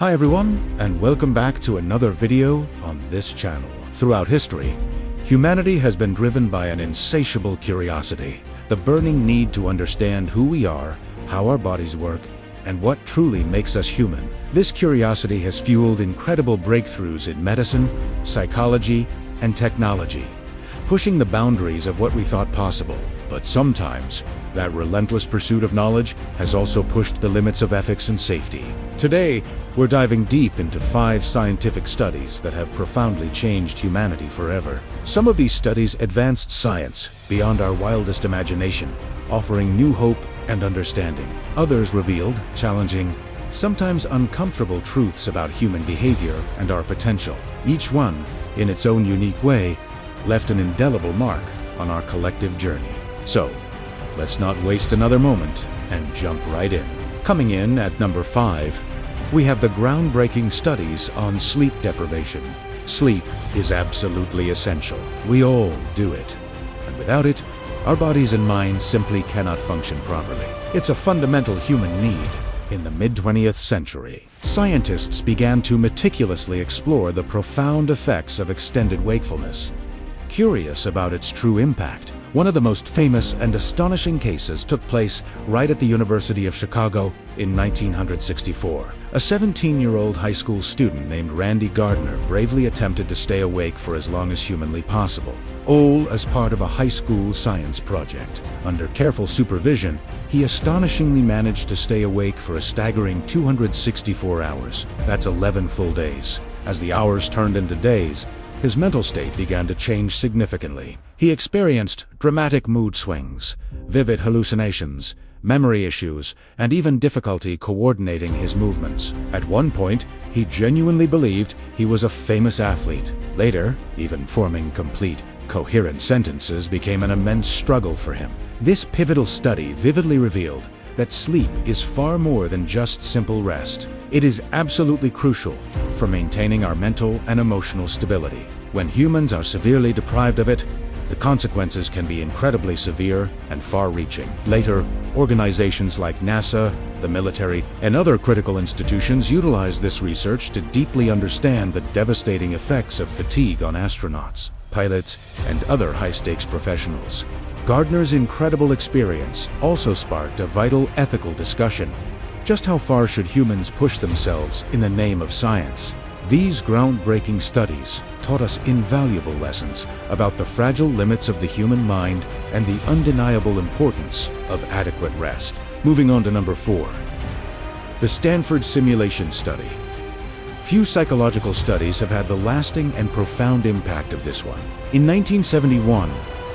Hi everyone, and welcome back to another video on this channel. Throughout history, humanity has been driven by an insatiable curiosity, the burning need to understand who we are, how our bodies work, and what truly makes us human. This curiosity has fueled incredible breakthroughs in medicine, psychology, and technology, pushing the boundaries of what we thought possible. But sometimes, that relentless pursuit of knowledge has also pushed the limits of ethics and safety. Today, we're diving deep into 5 scientific studies that have profoundly changed humanity forever. Some of these studies advanced science beyond our wildest imagination, offering new hope and understanding. Others revealed challenging, sometimes uncomfortable truths about human behavior and our potential. Each one, in its own unique way, left an indelible mark on our collective journey. So, let's not waste another moment and jump right in. Coming in at number 5, we have the groundbreaking studies on sleep deprivation. Sleep is absolutely essential. We all do it. And without it, our bodies and minds simply cannot function properly. It's a fundamental human need. In the mid-20th century, scientists began to meticulously explore the profound effects of extended wakefulness. Curious about its true impact, one of the most famous and astonishing cases took place right at the University of Chicago in 1964. A 17-year-old high school student named Randy Gardner bravely attempted to stay awake for as long as humanly possible, all as part of a high school science project. Under careful supervision, he astonishingly managed to stay awake for a staggering 264 hours. That's 11 full days. As the hours turned into days, his mental state began to change significantly. He experienced dramatic mood swings, vivid hallucinations, memory issues, and even difficulty coordinating his movements. At one point, he genuinely believed he was a famous athlete. Later, even forming complete, coherent sentences became an immense struggle for him. This pivotal study vividly revealed that sleep is far more than just simple rest. It is absolutely crucial for maintaining our mental and emotional stability. When humans are severely deprived of it, the consequences can be incredibly severe and far-reaching. Later, organizations like NASA, the military, and other critical institutions utilize this research to deeply understand the devastating effects of fatigue on astronauts, pilots, and other high-stakes professionals. Gardner's incredible experience also sparked a vital ethical discussion. Just how far should humans push themselves in the name of science? These groundbreaking studies taught us invaluable lessons about the fragile limits of the human mind and the undeniable importance of adequate rest. Moving on to number 4. The Stanford simulation study. Few psychological studies have had the lasting and profound impact of this one. In 1971,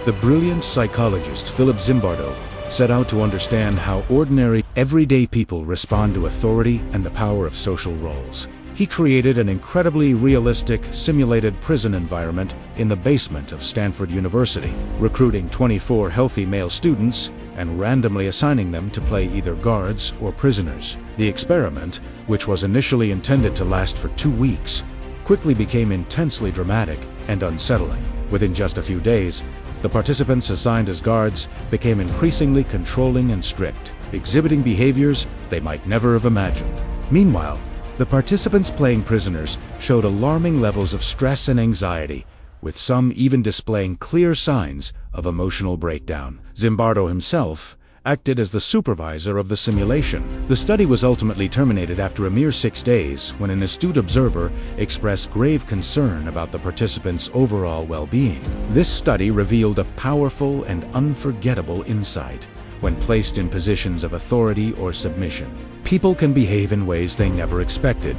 the brilliant psychologist Philip Zimbardo set out to understand how ordinary, everyday people respond to authority and the power of social roles. He created an incredibly realistic, simulated prison environment in the basement of Stanford University, recruiting 24 healthy male students and randomly assigning them to play either guards or prisoners. The experiment, which was initially intended to last for 2 weeks, quickly became intensely dramatic and unsettling. Within just a few days, the participants assigned as guards became increasingly controlling and strict, exhibiting behaviors they might never have imagined. Meanwhile, the participants playing prisoners showed alarming levels of stress and anxiety, with some even displaying clear signs of emotional breakdown. Zimbardo himself acted as the supervisor of the simulation. The study was ultimately terminated after a mere 6 days when an astute observer expressed grave concern about the participants' overall well-being. This study revealed a powerful and unforgettable insight. When placed in positions of authority or submission, people can behave in ways they never expected,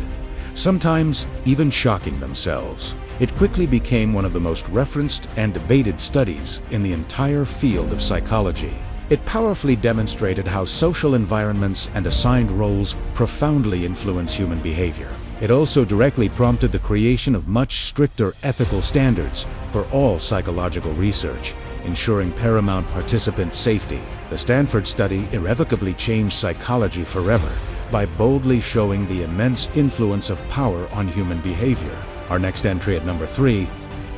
sometimes even shocking themselves. It quickly became one of the most referenced and debated studies in the entire field of psychology. It powerfully demonstrated how social environments and assigned roles profoundly influence human behavior. It also directly prompted the creation of much stricter ethical standards for all psychological research, ensuring paramount participant safety. The Stanford study irrevocably changed psychology forever by boldly showing the immense influence of power on human behavior. Our next entry at number 3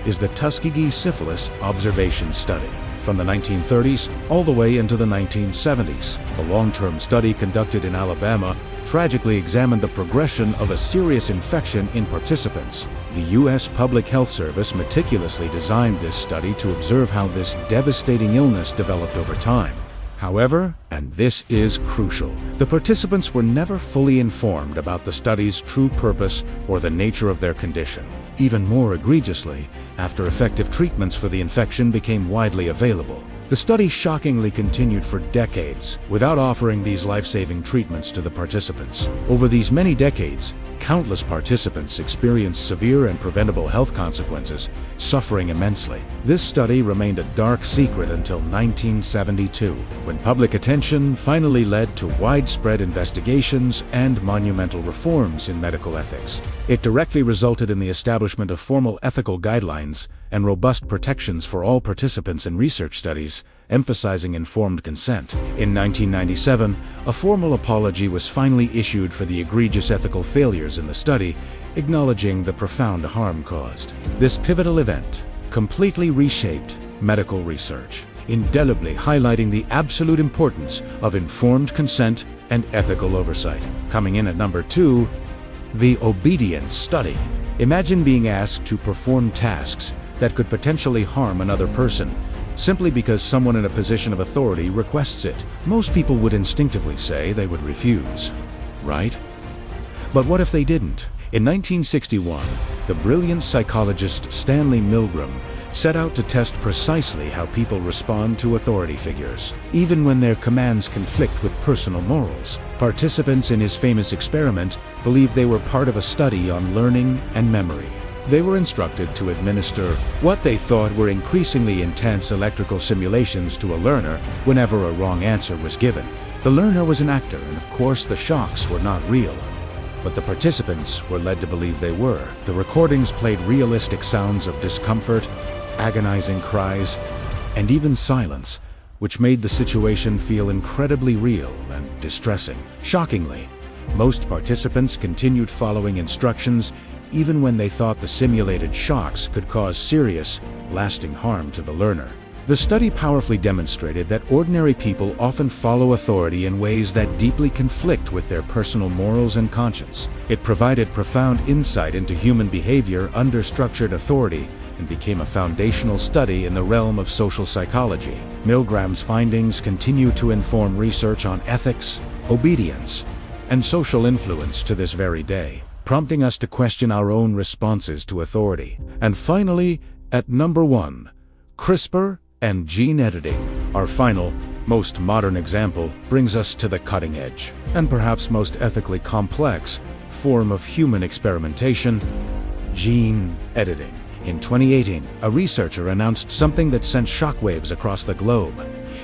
is the Tuskegee syphilis observation study. From the 1930s all the way into the 1970s, a long-term study conducted in Alabama tragically examined the progression of a serious infection in participants. The U.S. Public Health Service meticulously designed this study to observe how this devastating illness developed over time. However, and this is crucial, the participants were never fully informed about the study's true purpose or the nature of their condition. Even more egregiously, after effective treatments for the infection became widely available, the study shockingly continued for decades without offering these life-saving treatments to the participants. Over these many decades, countless participants experienced severe and preventable health consequences, suffering immensely. This study remained a dark secret until 1972, when public attention finally led to widespread investigations and monumental reforms in medical ethics. It directly resulted in the establishment of formal ethical guidelines and robust protections for all participants in research studies, emphasizing informed consent. In 1997, a formal apology was finally issued for the egregious ethical failures in the study, acknowledging the profound harm caused. This pivotal event completely reshaped medical research, indelibly highlighting the absolute importance of informed consent and ethical oversight. Coming in at number 2, the obedience study. Imagine being asked to perform tasks that could potentially harm another person, simply because someone in a position of authority requests it. Most people would instinctively say they would refuse, right? But what if they didn't? In 1961, the brilliant psychologist Stanley Milgram set out to test precisely how people respond to authority figures, even when their commands conflict with personal morals. Participants in his famous experiment believed they were part of a study on learning and memory. They were instructed to administer what they thought were increasingly intense electrical simulations to a learner whenever a wrong answer was given. The learner was an actor, and of course the shocks were not real. But the participants were led to believe they were. The recordings played realistic sounds of discomfort, agonizing cries, and even silence, which made the situation feel incredibly real and distressing. Shockingly, most participants continued following instructions even when they thought the simulated shocks could cause serious, lasting harm to the learner. The study powerfully demonstrated that ordinary people often follow authority in ways that deeply conflict with their personal morals and conscience. It provided profound insight into human behavior under structured authority and became a foundational study in the realm of social psychology. Milgram's findings continue to inform research on ethics, obedience, and social influence to this very day, prompting us to question our own responses to authority. And finally, at number 1, CRISPR and gene editing. Our final, most modern example brings us to the cutting edge, and perhaps most ethically complex, form of human experimentation: gene editing. In 2018, a researcher announced something that sent shockwaves across the globe.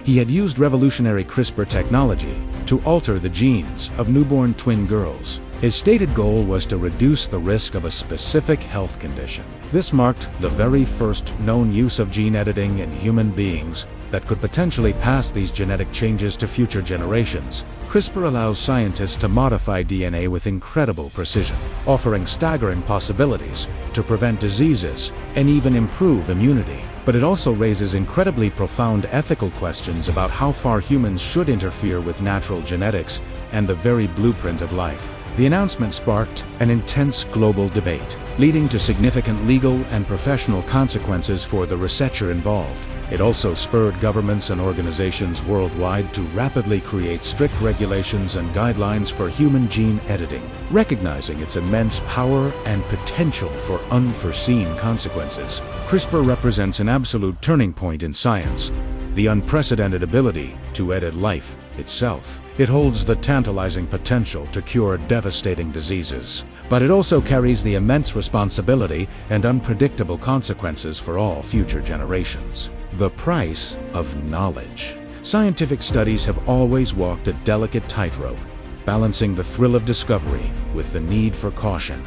He had used revolutionary CRISPR technology to alter the genes of newborn twin girls. His stated goal was to reduce the risk of a specific health condition. This marked the very first known use of gene editing in human beings that could potentially pass these genetic changes to future generations. CRISPR allows scientists to modify DNA with incredible precision, offering staggering possibilities to prevent diseases and even improve immunity. But it also raises incredibly profound ethical questions about how far humans should interfere with natural genetics and the very blueprint of life. The announcement sparked an intense global debate, leading to significant legal and professional consequences for the researcher involved. It also spurred governments and organizations worldwide to rapidly create strict regulations and guidelines for human gene editing, recognizing its immense power and potential for unforeseen consequences. CRISPR represents an absolute turning point in science, the unprecedented ability to edit life itself. It holds the tantalizing potential to cure devastating diseases, but it also carries the immense responsibility and unpredictable consequences for all future generations. The price of knowledge. Scientific studies have always walked a delicate tightrope, balancing the thrill of discovery with the need for caution,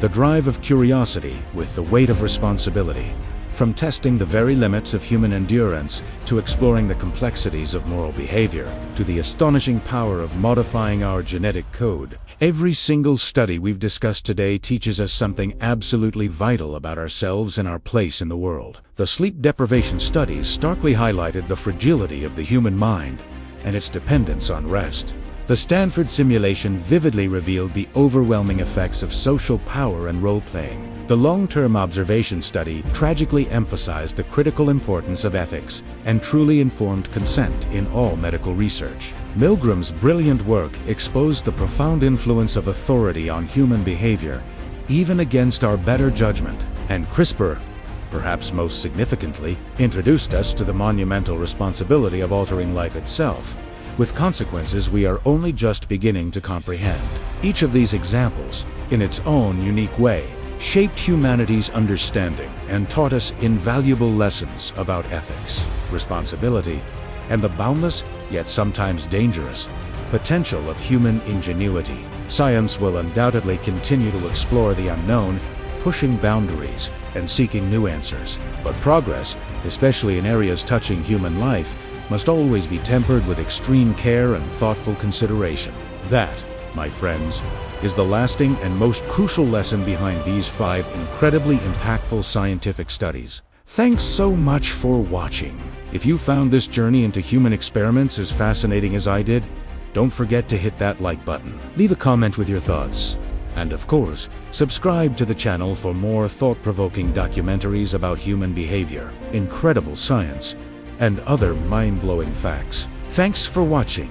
the drive of curiosity with the weight of responsibility. From testing the very limits of human endurance to exploring the complexities of moral behavior, to the astonishing power of modifying our genetic code, every single study we've discussed today teaches us something absolutely vital about ourselves and our place in the world. The sleep deprivation studies starkly highlighted the fragility of the human mind and its dependence on rest. The Stanford simulation vividly revealed the overwhelming effects of social power and role-playing. The long-term observation study tragically emphasized the critical importance of ethics and truly informed consent in all medical research. Milgram's brilliant work exposed the profound influence of authority on human behavior, even against our better judgment. And CRISPR, perhaps most significantly, introduced us to the monumental responsibility of altering life itself, with consequences we are only just beginning to comprehend. Each of these examples, in its own unique way, shaped humanity's understanding and taught us invaluable lessons about ethics, responsibility, and the boundless, yet sometimes dangerous, potential of human ingenuity. Science will undoubtedly continue to explore the unknown, pushing boundaries and seeking new answers. But progress, especially in areas touching human life, must always be tempered with extreme care and thoughtful consideration. That, my friends, is the lasting and most crucial lesson behind these 5 incredibly impactful scientific studies. Thanks so much for watching. If you found this journey into human experiments as fascinating as I did, don't forget to hit that like button. Leave a comment with your thoughts. And of course, subscribe to the channel for more thought-provoking documentaries about human behavior, incredible science, and other mind-blowing facts. Thanks for watching.